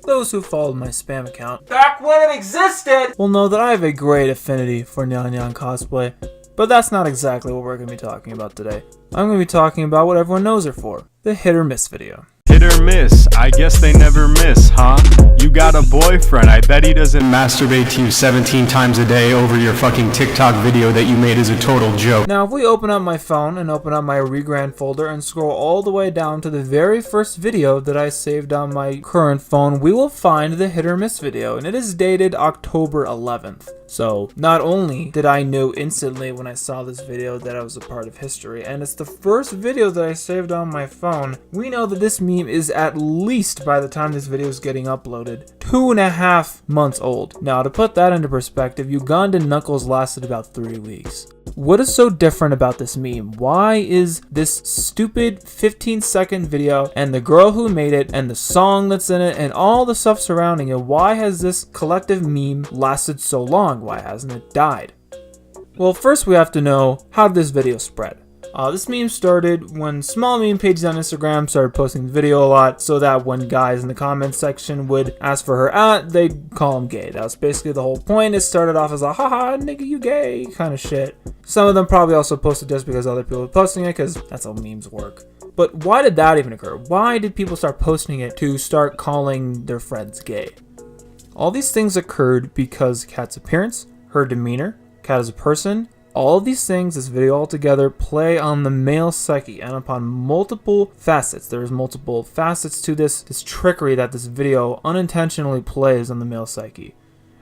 Those who followed my spam account back when it existed will know that I have a great affinity for Nyan cosplay, but that's not exactly what we're going to be talking about today. I'm going to be talking about what everyone knows her for, the hit or miss video. Hit or miss, I guess they never miss, huh? You got a boyfriend, I bet he doesn't masturbate to you 17 times a day over your fucking TikTok video that you made as a total joke. Now if we open up my phone and open up my Regrand folder and scroll all the way down to the very first video that I saved on my current phone, we will find the hit or miss video, and it is dated October 11th. So not only did I know instantly when I saw this video that I was a part of history, and it's the first video that I saved on my phone, we know that this meme is at least, by the time this video is getting uploaded, 2.5 months old. Now to put that into perspective, Ugandan Knuckles lasted about 3 weeks. What is so different about this meme? Why is this stupid 15-second video and the girl who made it and the song that's in it and all the stuff surrounding it, why has this collective meme lasted so long? Why hasn't it died? Well, first we have to know, how did this video spread? This meme started when small meme pages on Instagram started posting the video a lot, so that when guys in the comments section would ask for her they'd call him gay. That was basically the whole point. It started off as a haha nigga you gay kind of shit. Some of them probably also posted just because other people were posting it, because that's how memes work. But why did that even occur? Why did people start posting it to start calling their friends gay? All these things occurred because Kat's appearance, her demeanor, Kat as a person, all of these things, this video altogether, play on the male psyche and upon multiple facets. There's multiple facets to this trickery that this video unintentionally plays on the male psyche.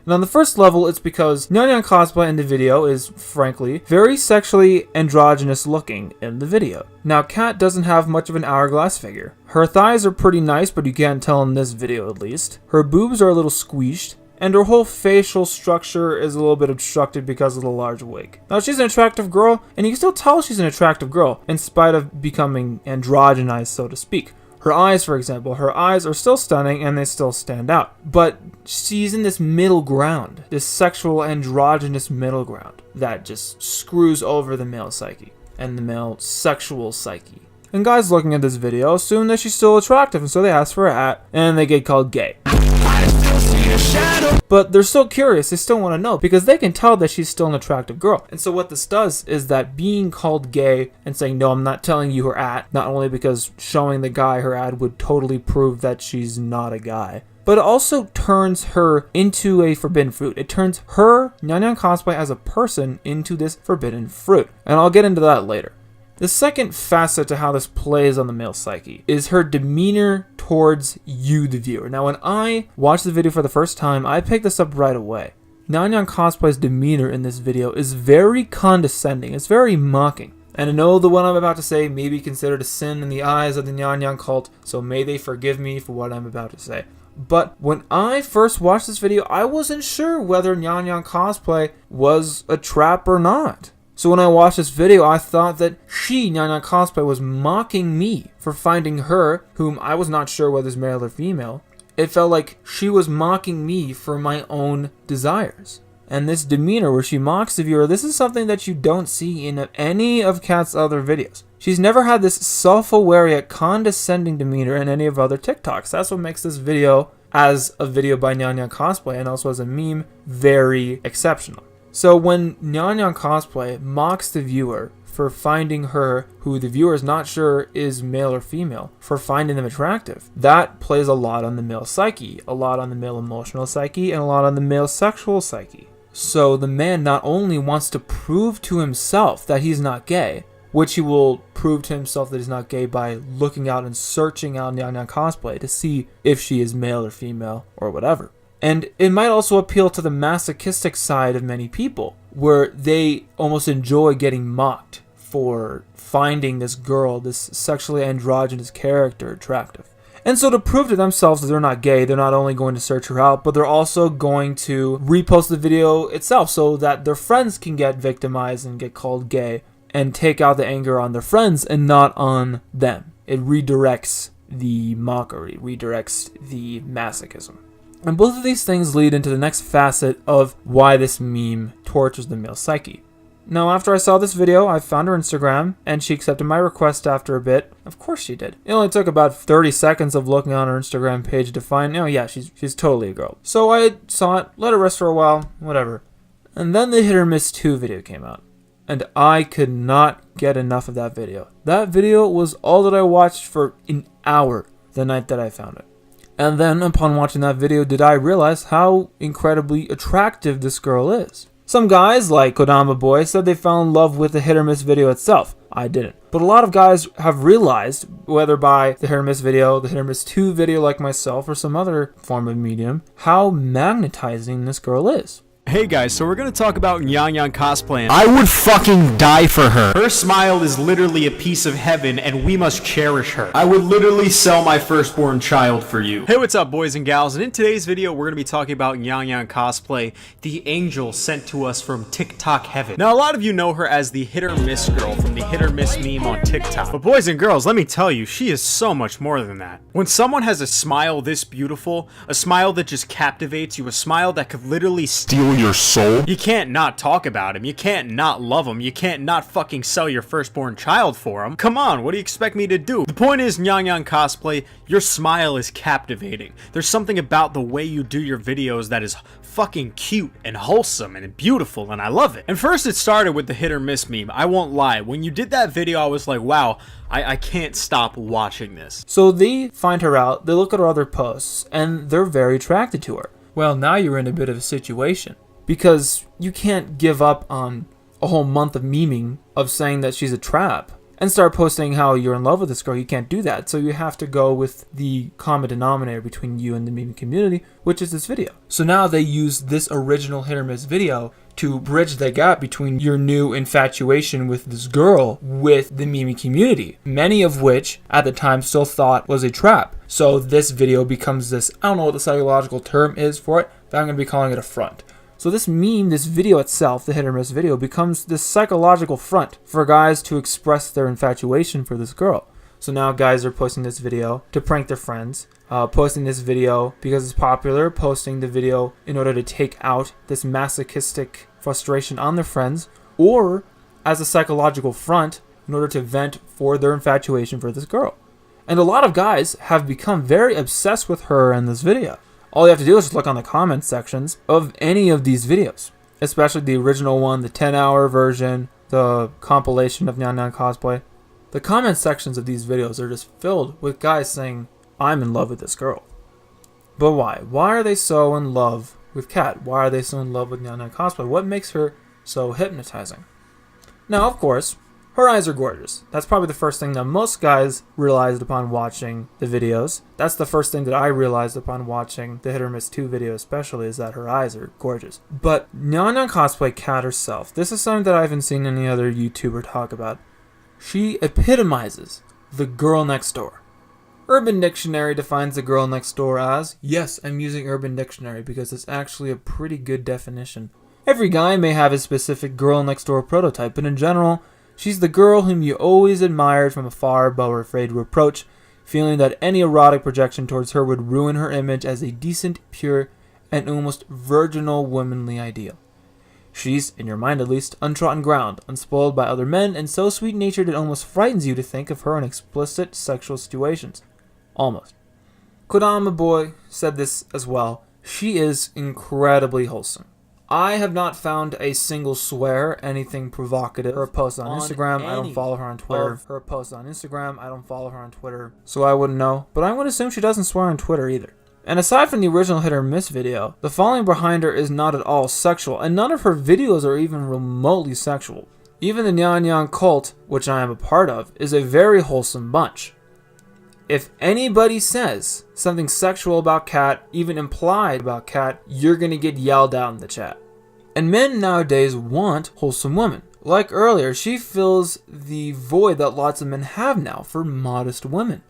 And on the first level, it's because Nyan cosplay in the video is, frankly, very sexually androgynous looking in the video. Now, Kat doesn't have much of an hourglass figure. Her thighs are pretty nice, but you can't tell in this video at least. Her boobs are a little squeezed, and her whole facial structure is a little bit obstructed because of the large wig. Now, she's an attractive girl, and you can still tell she's an attractive girl, in spite of becoming androgenized, so to speak. Her eyes, for example, her eyes are still stunning and they still stand out. But she's in this middle ground, this sexual androgynous middle ground that just screws over the male psyche and the male sexual psyche. And guys looking at this video assume that she's still attractive, and so they ask for her and they get called gay. But they're still curious, they still want to know, because they can tell that she's still an attractive girl. And so what this does is that being called gay and saying, no, I'm not telling you her not only because showing the guy her would totally prove that she's not a guy, but it also turns her into a forbidden fruit. It turns her, Nyan cosplay as a person, into this forbidden fruit. And I'll get into that later. The second facet to how this plays on the male psyche is her demeanor towards you, the viewer. Now, when I watched the video for the first time, I picked this up right away. Nyan cosplay's demeanor in this video is very condescending. It's very mocking. And I know the one I'm about to say may be considered a sin in the eyes of the Nyan cult, so may they forgive me for what I'm about to say. But when I first watched this video, I wasn't sure whether Nyan cosplay was a trap or not. So when I watched this video, I thought that she, Nyan cosplay, was mocking me for finding her, whom I was not sure whether it's male or female. It felt like she was mocking me for my own desires. And this demeanor where she mocks the viewer, this is something that you don't see in any of Kat's other videos. She's never had this self-aware yet condescending demeanor in any of her other TikToks. That's what makes this video, as a video by Nyan cosplay and also as a meme, very exceptional. So when Nyan cosplay mocks the viewer for finding her, who the viewer is not sure is male or female, for finding them attractive, that plays a lot on the male psyche, a lot on the male emotional psyche, and a lot on the male sexual psyche. So the man not only wants to prove to himself that he's not gay, which he will prove to himself that he's not gay by looking out and searching out Nyan cosplay to see if she is male or female or whatever. And it might also appeal to the masochistic side of many people, where they almost enjoy getting mocked for finding this girl, this sexually androgynous character, attractive. And so to prove to themselves that they're not gay, they're not only going to search her out, but they're also going to repost the video itself so that their friends can get victimized and get called gay and take out the anger on their friends and not on them. It redirects the mockery, redirects the masochism. And both of these things lead into the next facet of why this meme tortures the male psyche. Now, after I saw this video, I found her Instagram, and she accepted my request after a bit. Of course she did. It only took about 30 seconds of looking on her Instagram page to find, oh yeah, she's totally a girl. So I saw it, let it rest for a while, whatever. And then the Hit or Miss 2 video came out. And I could not get enough of that video. That video was all that I watched for an hour the night that I found it. And then, upon watching that video, did I realize how incredibly attractive this girl is. Some guys, like Kodama Boy, said they fell in love with the Hit or Miss video itself. I didn't. But a lot of guys have realized, whether by the Hit or Miss video, the Hit or Miss 2 video like myself, or some other form of medium, how magnetizing this girl is. Hey guys, so we're gonna talk about Yang Yang cosplay. I would fucking die for her. Her smile is literally a piece of heaven, and we must cherish her. I would literally sell my firstborn child for you. Hey, what's up, boys and gals? And in today's video, we're gonna be talking about Yang Yang cosplay, the angel sent to us from TikTok heaven. Now, a lot of you know her as the Hit or Miss girl from the Hit or Miss meme on TikTok. But boys and girls, let me tell you, she is so much more than that. When someone has a smile this beautiful, a smile that just captivates you, a smile that could literally steal your soul, you can't not talk about him, you can't not love him, you can't not fucking sell your firstborn child for him. Come on, what do you expect me to do? The point is, Yang Yang cosplay, your smile is captivating. There's something about the way you do your videos that is fucking cute and wholesome and beautiful, and I love it. And first it started with the Hit or Miss meme. I won't lie, when you did that video, I was like, wow, I can't stop watching this. So they find her out, they look at her other posts, and they're very attracted to her. Well, now you're in a bit of a situation. Because you can't give up on a whole month of memeing of saying that she's a trap and start posting how you're in love with this girl. You can't do that. So you have to go with the common denominator between you and the meme community, which is this video. So now they use this original Hit or Miss video to bridge the gap between your new infatuation with this girl with the meme community, many of which at the time still thought was a trap. So this video becomes this, I don't know what the psychological term is for it, but I'm going to be calling it a front. So this meme, this video itself, the Hit or Miss video, becomes this psychological front for guys to express their infatuation for this girl. So now guys are posting this video to prank their friends, posting this video because it's popular, posting the video in order to take out this masochistic frustration on their friends, or as a psychological front in order to vent for their infatuation for this girl. And a lot of guys have become very obsessed with her in this video. All you have to do is just look on the comment sections of any of these videos, especially the original one, the 10-hour version, the compilation of Nyan Nyan cosplay. The comment sections of these videos are just filled with guys saying, I'm in love with this girl. But why? Why are they so in love with Kat? Why are they so in love with Nyan Nyan cosplay? What makes her so hypnotizing? Now, of course, her eyes are gorgeous. That's probably the first thing that most guys realized upon watching the videos. That's the first thing that I realized upon watching the Hit or Miss 2 video especially, is that her eyes are gorgeous. But Nyan Nyan cosplay Kat herself, this is something that I haven't seen any other YouTuber talk about. She epitomizes the girl next door. Urban Dictionary defines the girl next door as, yes, I'm using Urban Dictionary because it's actually a pretty good definition. Every guy may have a specific girl next door prototype, but in general, she's the girl whom you always admired from afar but were afraid to approach, feeling that any erotic projection towards her would ruin her image as a decent, pure, and almost virginal womanly ideal. She's, in your mind at least, untrodden ground, unspoiled by other men, and so sweet-natured it almost frightens you to think of her in explicit sexual situations. Almost. Kodama Boy said this as well. She is incredibly wholesome. I have not found a single swear, anything provocative. Her post on Instagram, I don't follow her on Twitter. Her post on Instagram, I don't follow her on Twitter. So I wouldn't know. But I would assume she doesn't swear on Twitter either. And aside from the original Hit or Miss video, the following behind her is not at all sexual, and none of her videos are even remotely sexual. Even the Nyan Nyan cult, which I am a part of, is a very wholesome bunch. If anybody says something sexual about Kat, even implied about Kat, you're gonna get yelled out in the chat. And men nowadays want wholesome women. Like earlier, she fills the void that lots of men have now for modest women.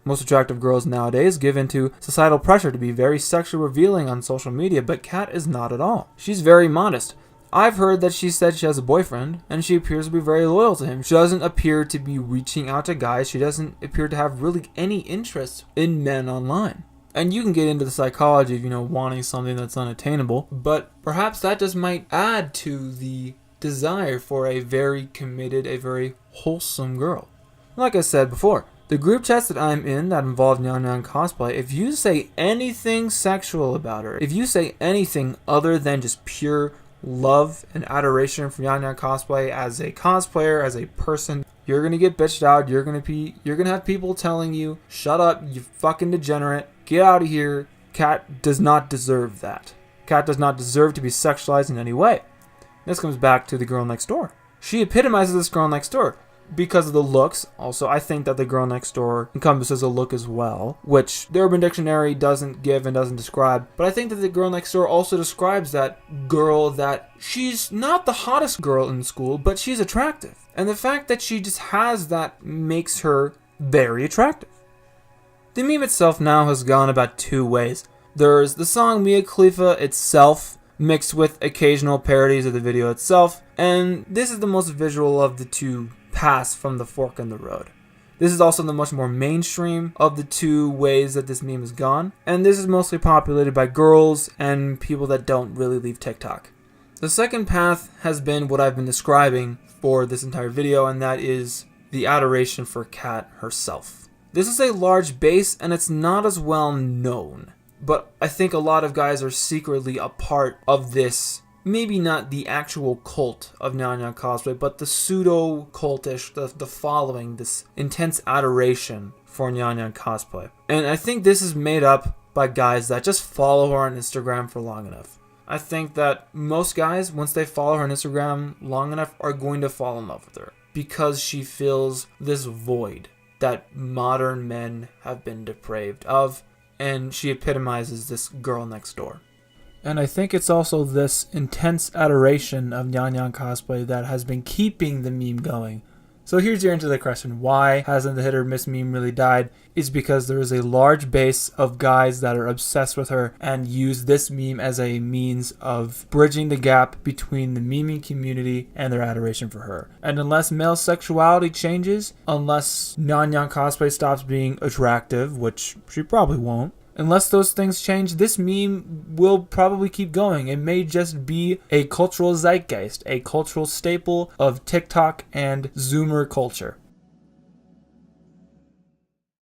Most attractive girls nowadays give into societal pressure to be very sexually revealing on social media, but Kat is not at all. She's very modest. I've heard that she said she has a boyfriend, and she appears to be very loyal to him. She doesn't appear to be reaching out to guys. She doesn't appear to have really any interest in men online. And you can get into the psychology of, wanting something that's unattainable, but perhaps that just might add to the desire for a very committed, a very wholesome girl. Like I said before, the group chats that I'm in that involve Nyan Nyan cosplay, if you say anything sexual about her, if you say anything other than just pure love and adoration for Nyan Nyan cosplay as a cosplayer, as a person, you're gonna get bitched out. You're gonna have people telling you, shut up, you fucking degenerate, get out of here. Kat does not deserve that. Kat does not deserve to be sexualized in any way. This comes back to the girl next door. She epitomizes this girl next door because of the looks. Also, I think that the girl next door encompasses a look as well, which the Urban Dictionary doesn't give and doesn't describe. But I think that the girl next door also describes that girl that she's not the hottest girl in school, but she's attractive. And the fact that she just has that makes her very attractive. The meme itself now has gone about two ways. There's the song Mia Khalifa itself, mixed with occasional parodies of the video itself, and this is the most visual of the two paths from the fork in the road. This is also the much more mainstream of the two ways that this meme has gone, and this is mostly populated by girls and people that don't really leave TikTok. The second path has been what I've been describing for this entire video, and that is the adoration for Kat herself. This is a large base, and it's not as well known. But I think a lot of guys are secretly a part of this, maybe not the actual cult of Nyan Nyan cosplay, but the pseudo-cultish, the following, this intense adoration for Nyan Nyan cosplay. And I think this is made up by guys that just follow her on Instagram for long enough. I think that most guys, once they follow her on Instagram long enough, are going to fall in love with her because she fills this void that modern men have been depraved of. And she epitomizes this girl next door. And I think it's also this intense adoration of Nyan Nyan cosplay that has been keeping the meme going. So here's your answer to the question, why hasn't the hit or miss meme really died? It's because there is a large base of guys that are obsessed with her and use this meme as a means of bridging the gap between the meming community and their adoration for her. And unless male sexuality changes, unless Nyan Nyan cosplay stops being attractive, which she probably won't, unless those things change, this meme will probably keep going. It may just be a cultural zeitgeist, a cultural staple of TikTok and Zoomer culture.